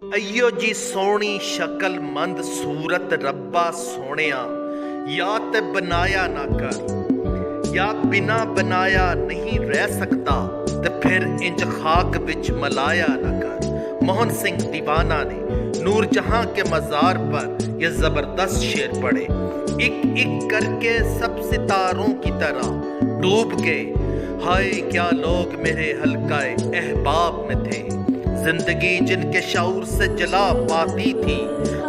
अयो जी सोहनी शक्ल मंद सूरत रब्बा सोहणिया, या ते बनाया ना कर या बिना बनाया नहीं रह सकता, ते फिर इंज खाक विच मलाया ना कर। मोहन सिंह दीवाना ने नूर जहां के मज़ार पर यह जबरदस्त शेर पढ़े। एक एक करके सब सितारों की तरह डूब गए, हाय क्या लोग मेरे हल्काए अहबाब में थे। जिंदगी जिनके शऊर से जला पाती थी,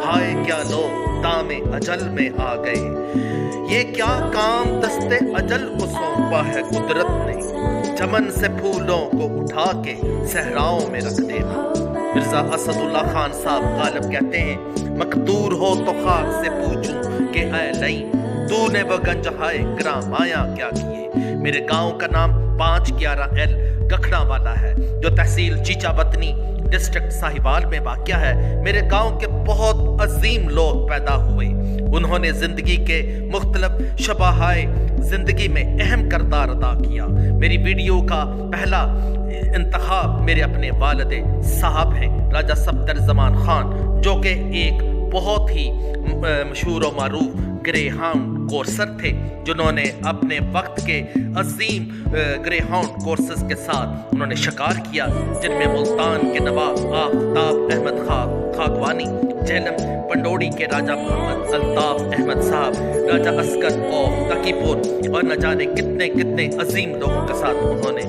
हाय क्या लोग दामे अजल में आ गए। ये क्या काम दस्ते अजल को सौंपा है कुदरत ने, चमन से फूलों को उठा के सहराओं में रख देना। मिर्जा असदुल्ला खान साहब गालिब कहते हैं, मकदूर हो तो खाक से पूछूं कि ऐ लई तूने वो गंज हाय ग्रामाया क्या किए। मेरे गांव का नाम 511L गखड़ा वाला है, जो तहसील चीचावतनी डिस्ट्रिक्ट साहिवाल में वाक़या है। मेरे गांव के बहुत अजीम लोग पैदा हुए। उन्होंने जिंदगी के मुख्तलिफ शबाहाए जिंदगी में अहम किरदार अदा किया। मेरी वीडियो का पहला इंतखाब मेरे अपने वालिद साहब हैं, राजा सफदर जमान खान, जो कि एक बहुत ही मशहूर व मारूफ ग्रे हाउंड कोर्सर थे, जिन्होंने अपने वक्त के अजीम ग्रे हाउंड कोर्सेस के साथ उन्होंने शिकार किया, जिनमें मुल्तान के नवाब आफ्ताब अहमद खाकवानी, झेलम पंडोड़ी के राजा मोहम्मद अल्ताफ अहमद साहब, राजा अस्कर ऑफ तकीपुर और न जाने कितने कितने अजीम लोगों के साथ उन्होंने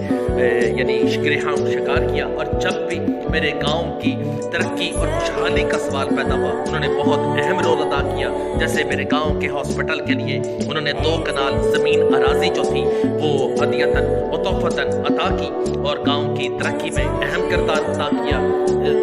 यानी ग्रे हाउंड शिकार किया। और जब भी मेरे गांव की तरक्की और खुशहाली का सवाल पैदा हुआ, उन्होंने बहुत अहम रोल अदा किया। जैसे मेरे गांव के हॉस्पिटल के लिए उन्होंने 2 कनाल ज़मीन अराजी जो थी वो अदियतन व तोहफतन अता की और गांव की तरक्की में अहम किरदार अदा किया।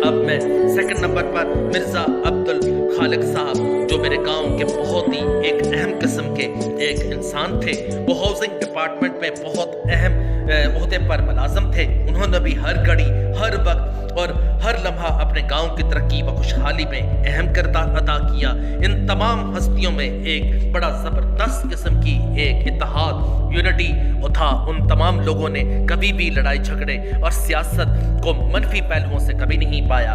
अब मैं सेकंड नंबर पर मिर्ज़ा अब्दुल खालिक साहब, जो मेरे गांव के बहुत ही एक अहम किस्म के एक इंसान थे। वो हाउसिंग डिपार्टमेंट में बहुत अहम ओहदे पर मुलाजम थे। उन्होंने भी हर घड़ी, हर वक्त और हर लम्हा अपने गांव की तरक्की व खुशहाली में अहम किरदार अदा किया। इन तमाम हस्तियों में एक बड़ा ज़बरदस्त किस्म की एक इत्तेहाद, यूनिटी था। उन तमाम लोगों ने कभी भी लड़ाई झगड़े और सियासत को मनफी पहलुओं से कभी नहीं पाया,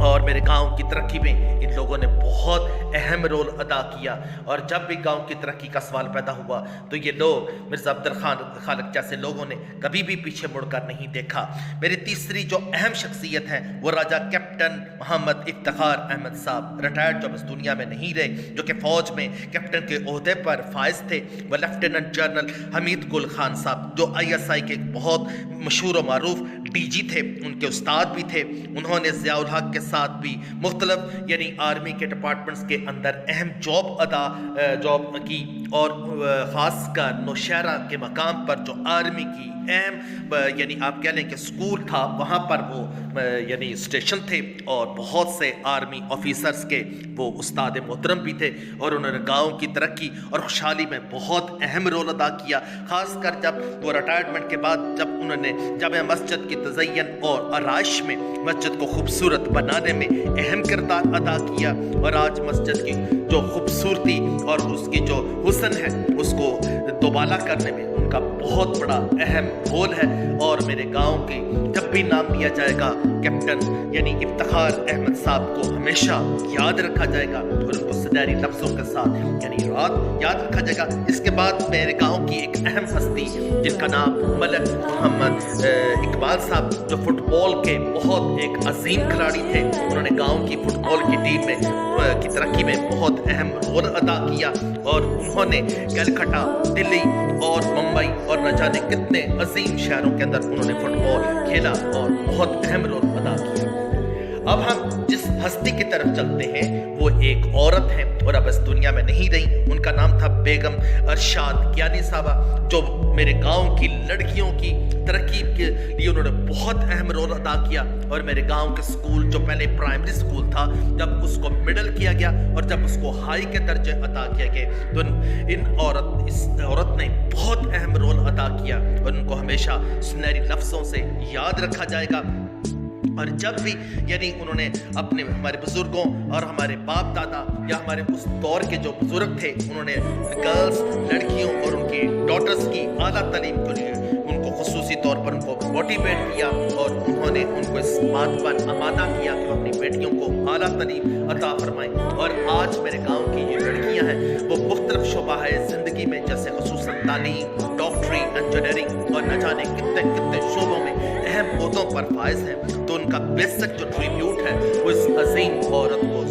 और मेरे गांव की तरक्की में इन लोगों ने बहुत अहम रोल अदा किया। और जब भी गांव की तरक्की का सवाल पैदा हुआ तो ये लोग, मिर्ज़ा अब्दुल खालिक जैसे लोगों ने कभी भी पीछे मुड़कर नहीं देखा। मेरी तीसरी जो अहम शख्सियत है वो राजा कैप्टन मोहम्मद इफ्तिखार अहमद साहब, रिटायर्ड, जो इस दुनिया में नहीं रहे, जो कि फ़ौज में कैप्टन के ओहदे पर फायज थे। व लेफ्टिनेंट जनरल हमीद गुल खान साहब, जो ISI के एक बहुत मशहूर व मारूफ DG थे, उनके उस्ताद भी थे। उन्होंने ज़ियाउल हक के साथ भी मुख्तलिफ यानी आर्मी के डिपार्टमेंट्स के अंदर अहम जॉब की, और ख़ासकर नौशहरा के मकाम पर जो आर्मी की अहम यानी आप कह लें कि स्कूल था, वहाँ पर वो यानी स्टेशन थे, और बहुत से आर्मी ऑफिसर्स के वो उस्ताद मोहतरम भी थे। और उन्होंने गांव की तरक्की और खुशहाली में बहुत अहम रोल अदा किया। ख़ासकर जब वो रिटायरमेंट के बाद जब उन्होंने जामे मस्जिद की तज़य्युन और आराइश में मस्जिद को खूबसूरत बनाने में अहम किरदार अदा किया, और आज मस्जिद की जो खूबसूरती और उसकी जो हुस्न है उसको दोबाला करने में उनका बहुत बड़ा अहम रोल है। और मेरे गांव के जब भी नाम लिया जाएगा कैप्टन यानी इफ्तिखार अहमद साहब को हमेशा याद रखा जाएगा, और उनको सदैरी लफ्ज़ों के साथ यानी रात याद रखा जाएगा। इसके बाद मेरे गांव की एक अहम हस्ती, जिनका नाम मलक मोहम्मद इकबाल साहब, जो फुटबॉल के बहुत एक अजीम खिलाड़ी थे, उन्होंने गांव की फुटबॉल की टीम में की तरक्की में बहुत अहम रोल अदा किया। और उन्होंने कलकत्ता, दिल्ली और मुंबई और न जाने कितने अजीम शहरों के अंदर उन्होंने फुटबॉल खेला और बहुत अहम रोल अदा किया। अब हम जिस हस्ती की तरफ चलते हैं वो एक औरत है और अब इस दुनिया में नहीं रही। उनका नाम था बेगम अरशाद कियानी साहबा, जो मेरे गांव की लड़कियों की तरक्की के लिए उन्होंने बहुत अहम रोल अदा किया। और मेरे गांव के स्कूल, जो पहले प्राइमरी स्कूल था, जब उसको मिडिल किया गया और जब उसको हाई के दर्जे अता किया गए, तो इस औरत ने बहुत अहम रोल अदा किया, और उनको हमेशा सुनहरी लफ्ज़ों से याद रखा जाएगा। और जब भी यानी उन्होंने अपने हमारे बुजुर्गों और हमारे बाप दादा या हमारे उस दौर के जो बुजुर्ग थे, उन्होंने गर्ल्स, लड़कियों और उनकी डॉटर्स की आला तालीम के लिए उनको खुसूसी तौर पर उनको मोटिवेट किया और उन्होंने उनको इस बात पर आमादा किया कि वो अपनी बेटी आला तालीम अता फरमाएं। और आज मेरे गाँव की ये लड़कियाँ हैं वो मुख्तलिफ शोबा ज़िंदगी में, जैसे खुसूसन तालीम, डॉक्टरी, इंजीनियरिंग और न जाने कितने कितने शोबों में अहम ओहदों पर फायज हैं। तो उनका बेसिक जो ट्रिब्यूट है वो इस अजीम औरत को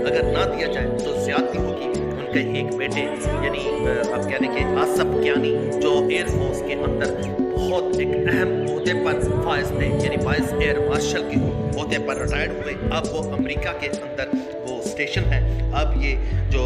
अगर ना दिया जाए तो ज़्यादती होगी। उनके एक बेटे यानी अब कहने के आसफ कियानी जो एयरफोर्स के अंदर बहुत एक अहम ओहदे पर फायज थे, यानी वाइस एयर मार्शल के ओहदे पर रिटायर्ड हुए। अब वो अमेरिका के अंदर वो स्टेशन है। अब ये जो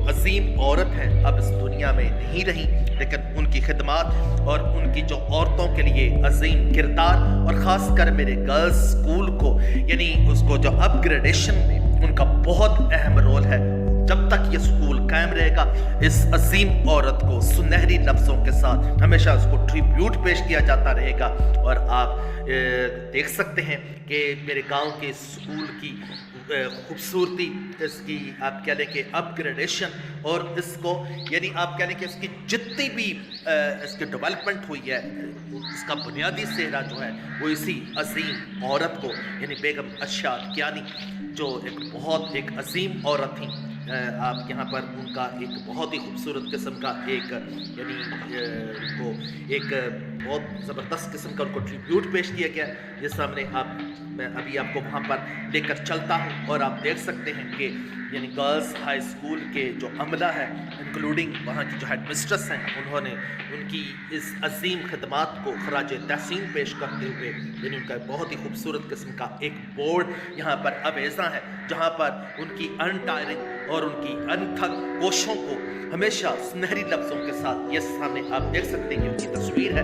अजीम औरत है अब इस दुनिया में नहीं रही, लेकिन उनकी खिदमात और उनकी जो औरतों के लिए अजीम किरदार और ख़ास कर मेरे गर्ल्स स्कूल को यानी उसको जो अपग्रेडेशन में उनका बहुत अहम रोल है। जब तक ये स्कूल कायम रहेगा इस अजीम औरत को सुनहरी लफ्ज़ों के साथ हमेशा उसको ट्रिब्यूट पेश किया जाता रहेगा। और आप देख सकते हैं कि मेरे गांव के स्कूल की खूबसूरती, इसकी आप कह लें कि अपग्रेडेशन और इसको यानी आप कह लें कि इसकी जितनी भी इसकी डेवलपमेंट हुई है इसका बुनियादी सेहरा जो है वो इसी अजीम औरत को यानी बेगम अर्शाद कियानी जो एक बहुत एक अजीम औरत थी। आप यहाँ पर उनका एक बहुत ही खूबसूरत किस्म का एक यानी उनको एक बहुत ज़बरदस्त किस्म का उनको ट्रिब्यूट पेश किया गया। ये सामने मैं अभी आपको वहाँ पर लेकर चलता हूँ और आप देख सकते हैं कि यानी गर्ल्स हाई स्कूल के जो अमला है इंक्लूडिंग वहाँ की जो हेड मिस्ट्रेस हैं उन्होंने उनकी इस अजीम खदमात को खराज तहसीन पेश करते हुए यानी उनका बहुत ही खूबसूरत किस्म का एक बोर्ड यहाँ पर अवेज़ा है जहाँ पर उनकी अनटायरिंग और उनकी अनथक कोशिशों को हमेशा सुनहरी लफ्ज़ों के साथ ये सामने आप देख सकते हैं कि उनकी तस्वीर है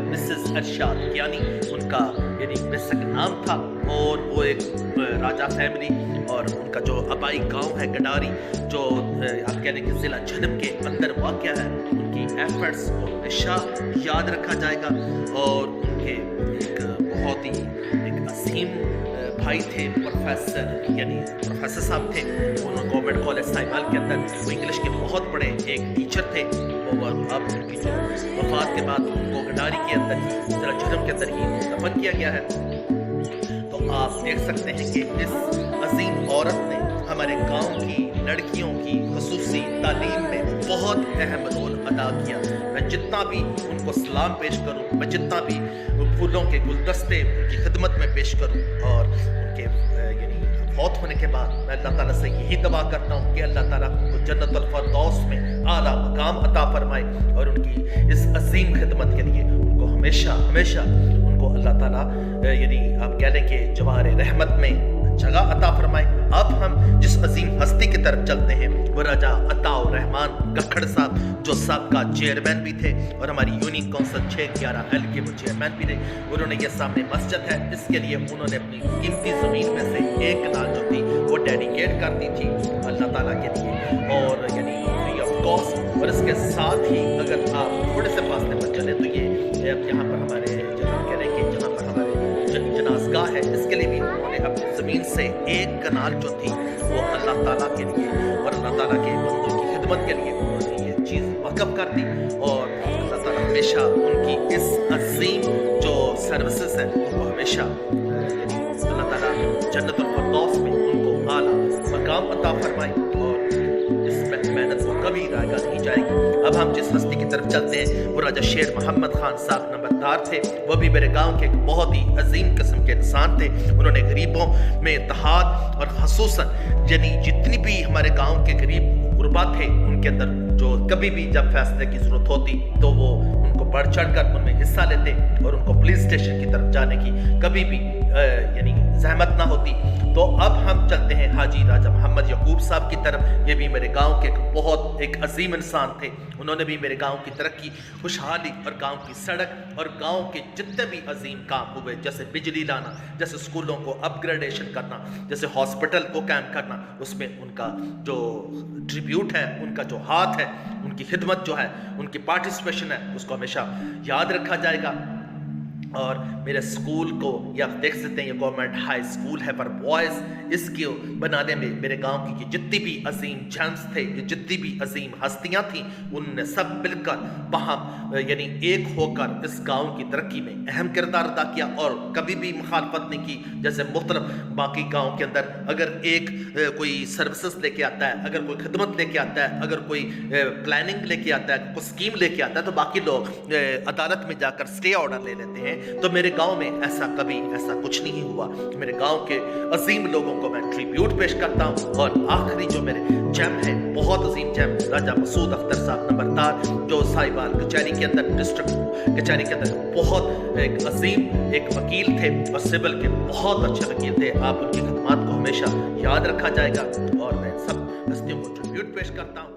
मिसेस अर्शाद कियानी उनका यानी बेसिक नाम था। और वो एक राजा फैमिली और उनका जो आबाई गांव है गडारी जो आप कहने के ज़िला झेलम के अंदर वाक़या है, उनकी एफर्ट्स को हमेशा याद रखा जाएगा। और उनके एक बहुत ही एक अजीम भाई थे प्रोफेसर यानी प्रोफेसर साहब थे, उन्होंने गवर्नमेंट कॉलेज साहिबाल के अंदर वो इंग्लिश के बहुत बड़े एक टीचर थे। और अब उनकी जो वफात के बाद उनको गडारी के अंदर ही ज़िला झेलम के अंदर ही दफन किया गया है। तो आप देख सकते हैं कि इस अजीम औरत ने हमारे गांव की लड़कियों की खुसूसी तालीम में बहुत अहम रोल अदा किया। मैं जितना भी उनको सलाम पेश करूं, मैं जितना भी फूलों के गुलदस्ते उनकी खिदमत में पेश करूं और उनके यानी फौत होने के बाद मैं अल्लाह ताला से यही दुआ करता हूं कि अल्लाह ताला उनको जन्नतुल फरदौस में आला मकाम अता फरमाए और उनकी इस अजीम खिदमत के लिए उनको हमेशा हमेशा उनको अल्लाह ताला यानी आप कह लें कि जवाहर रहमत में जगह अता फरमाए। अब हम जिस अजीम हस्ती की तरफ चलते हैं वो राजा अताउर रहमान गखड़ साहब जो साबका चेयरमैन भी थे और हमारी यूनियन काउंसिल 611L के वो चेयरमैन भी रहे। उन्होंने ये सामने मस्जिद है, इसके लिए उन्होंने अपनी कीमती ज़मीन में से एक कनाल जो थी वो डेडिकेट कर दी थी अल्लाह ताला के लिए और यानी फ्री ऑफ कॉस्ट। और इसके साथ ही अगर आप थोड़े से फासले पर चले तो ये यहाँ पर हमारे कह रहे हैं कि जहाँ पर हमारे जनाजगाह है इसके लिए भी उन्होंने अपनी ज़मीन से एक कनाल जो थी वो अल्लाह ताला के लिए और अल्लाह ताला के बंदों की खिदमत के लिए उन्होंने ये चीज़ वक़्फ़ कर दी। और अल्लाह ताला हमेशा उनकी इस अजीम जो सर्विसेज हैं उनको हमेशा यानी अल्लाह ताला जन्नतुल फरदौस में उनको आला मकाम अता फरमाए और इस मेहनत को कभी रायगा नहीं जाएगी। अब हम जिस हस्ती की तरफ चलते हैं वो राजा शेर मोहम्मद खान साहब नंबरदार थे। वो भी मेरे गांव के एक बहुत ही अजीम किस्म के इंसान थे। उन्होंने गरीबों में इत्तेहाद और खसूसन यानी जितनी भी हमारे गांव के गरीब गुरबा थे उनके अंदर जो कभी भी जब फैसले की ज़रूरत होती तो वो उनको बढ़ चढ़ कर उनमें हिस्सा लेते और उनको पुलिस स्टेशन की तरफ जाने की कभी भी यानी जहमत ना होती। तो अब हम चलते हैं हाजी राजा मोहम्मद यकूब साहब की तरफ। ये भी मेरे गांव के बहुत एक अजीम इंसान थे। उन्होंने भी मेरे गांव की तरक्की, खुशहाली और गांव की सड़क और गांव के जितने भी अजीम काम हुए जैसे बिजली लाना, जैसे स्कूलों को अपग्रेडेशन करना, जैसे हॉस्पिटल को कायम करना, उसमें उनका जो ट्रिब्यूट है, उनका जो हाथ है, उनकी खिदमत जो है, उनकी पार्टिसिपेशन है उसको हमेशा याद रखा जाएगा। اور میرے اسکول کو یا دیکھ سکتے ہیں یہ گورنمنٹ ہائی اسکول ہے پر بوائز، اس کے بنانے میں میرے گاؤں کی جتنی بھی عظیم جنس تھے، یہ جتنی بھی عظیم ہستیاں تھیں، ان نے سب مل کر وہاں یعنی ایک ہو کر اس گاؤں کی ترقی میں اہم کردار ادا کیا اور کبھی بھی مخالفت نہیں کی۔ جیسے مختلف باقی گاؤں کے اندر اگر ایک کوئی سروسز لے کے آتا ہے، اگر کوئی خدمت لے کے آتا ہے، اگر کوئی پلاننگ لے کے آتا ہے، کوئی اسکیم لے کے آتا ہے، تو باقی لوگ عدالت میں جا کر اسٹے آرڈر لے لیتے ہیں۔ تو میرے گاؤں میں کبھی ایسا کچھ نہیں ہوا۔ میرے گاؤں کے عظیم لوگوں کو میں ٹریبیوٹ پیش کرتا ہوں۔ اور آخری جو میرے جیم ہے، بہت عظیم جیم، راجہ مسعود اختر صاحب نمبردار، جو ساہیوال کچہری کے اندر ڈسٹرکٹ کچہری کے اندر بہت ایک عظیم ایک وکیل تھے اور سول کے بہت اچھے وکیل تھے۔ آپ ان کی خدمات کو ہمیشہ یاد رکھا جائے گا اور میں سب ہستیوں کو ٹریبیوٹ پیش کرتا ہوں۔